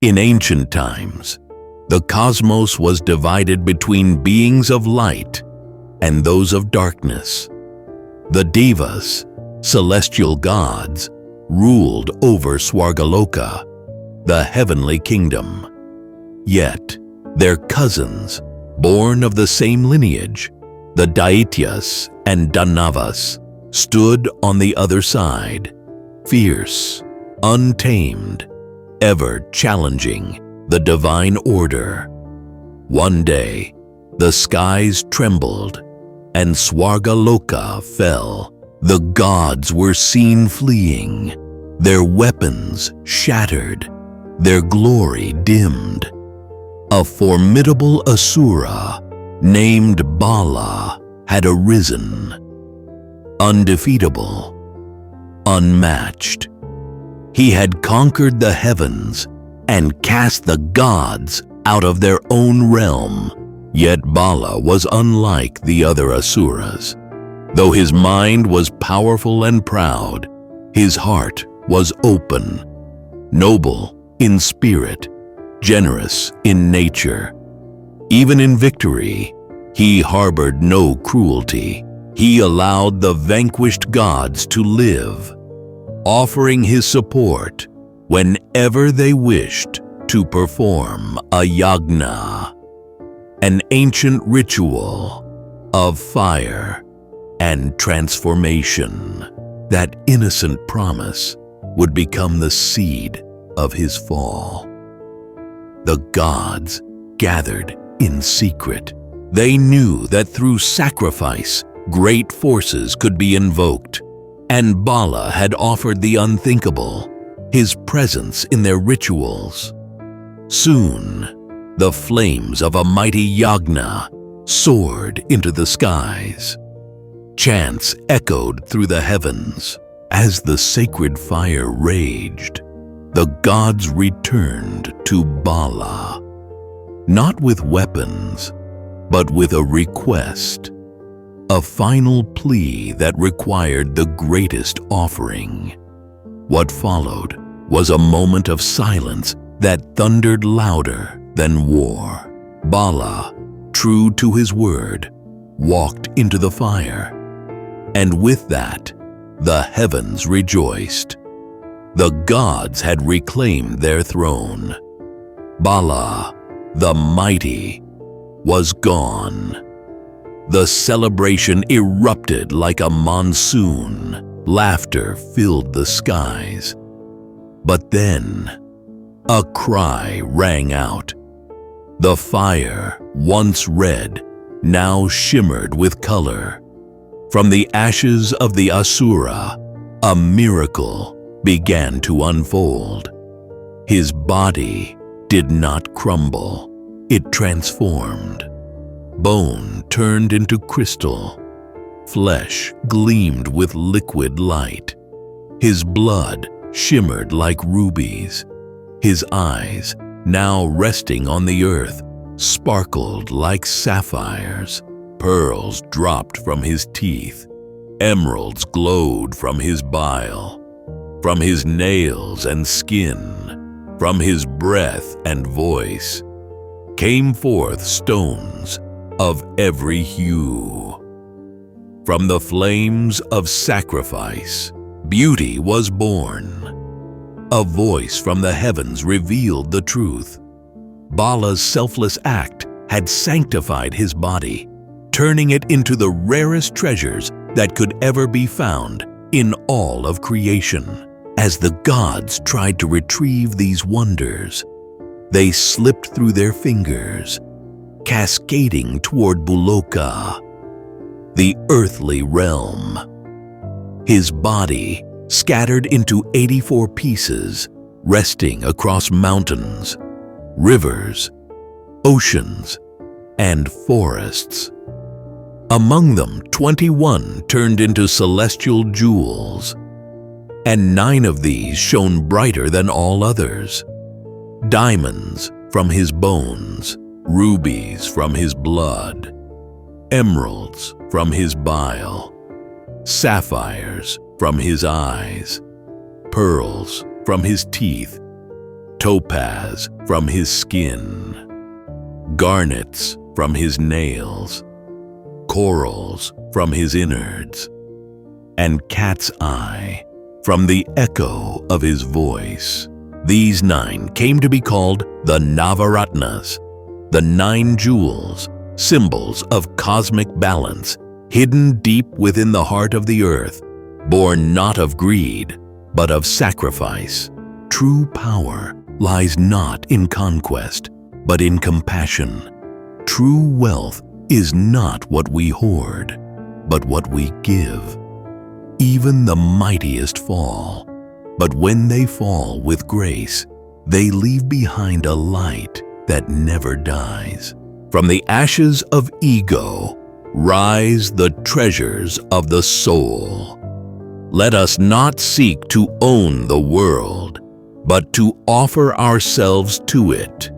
In ancient times, the cosmos was divided between beings of light and those of darkness. The Devas, celestial gods, ruled over Swargaloka, the heavenly kingdom. Yet, their cousins, born of the same lineage, the Daityas and Danavas, stood on the other side, fierce, untamed, ever challenging the divine order. One day, the skies trembled and Swargaloka fell. The gods were seen fleeing, their weapons shattered, their glory dimmed. A formidable asura named Bala had arisen, undefeatable, unmatched. He had conquered the heavens and cast the gods out of their own realm. Yet Bala was unlike the other asuras. Though his mind was powerful and proud, his heart was open, noble in spirit, generous in nature. Even in victory, he harbored no cruelty. He allowed the vanquished gods to live, offering his support whenever they wished to perform a yagna, an ancient ritual of fire and transformation. That innocent promise would become the seed of his fall. The gods gathered in secret. They knew that through sacrifice, great forces could be invoked, and Bala had offered the unthinkable, his presence in their rituals. Soon, the flames of a mighty yagna soared into the skies. Chants echoed through the heavens. As the sacred fire raged, the gods returned to Bala, not with weapons, but with a request, a final plea that required the greatest offering. What followed was a moment of silence that thundered louder than war. Bala, true to his word, walked into the fire, and with that, the heavens rejoiced. The gods had reclaimed their throne. Bala, the mighty, was gone. The celebration erupted like a monsoon. Laughter filled the skies. But then, a cry rang out. The fire, once red, now shimmered with color. From the ashes of the asura, a miracle began to unfold. His body did not crumble. It transformed. Bone turned into crystal. Flesh gleamed with liquid light. His blood shimmered like rubies. His eyes, now resting on the earth, sparkled like sapphires. Pearls dropped from his teeth. Emeralds glowed from his bile. From his nails and skin, from his breath and voice, came forth stones of every hue. From the flames of sacrifice, beauty was born. A voice from the heavens revealed the truth. Bala's selfless act had sanctified his body, turning it into the rarest treasures that could ever be found in all of creation. As the gods tried to retrieve these wonders, they slipped through their fingers, cascading toward Buloka, the earthly realm. His body scattered into 84 pieces, resting across mountains, rivers, oceans, and forests. Among them, 21 turned into celestial jewels, and 9 of these shone brighter than all others. Diamonds from his bones, rubies from his blood, emeralds from his bile, sapphires from his eyes, pearls from his teeth, topaz from his skin, garnets from his nails, corals from his innards, and cat's eye from the echo of his voice. These 9 came to be called the Navaratnas, the 9 jewels, symbols of cosmic balance, hidden deep within the heart of the earth, born not of greed, but of sacrifice. True power lies not in conquest, but in compassion. True wealth is not what we hoard, but what we give. Even the mightiest fall, but when they fall with grace, they leave behind a light that never dies. From the ashes of ego rise the treasures of the soul. Let us not seek to own the world, but to offer ourselves to it.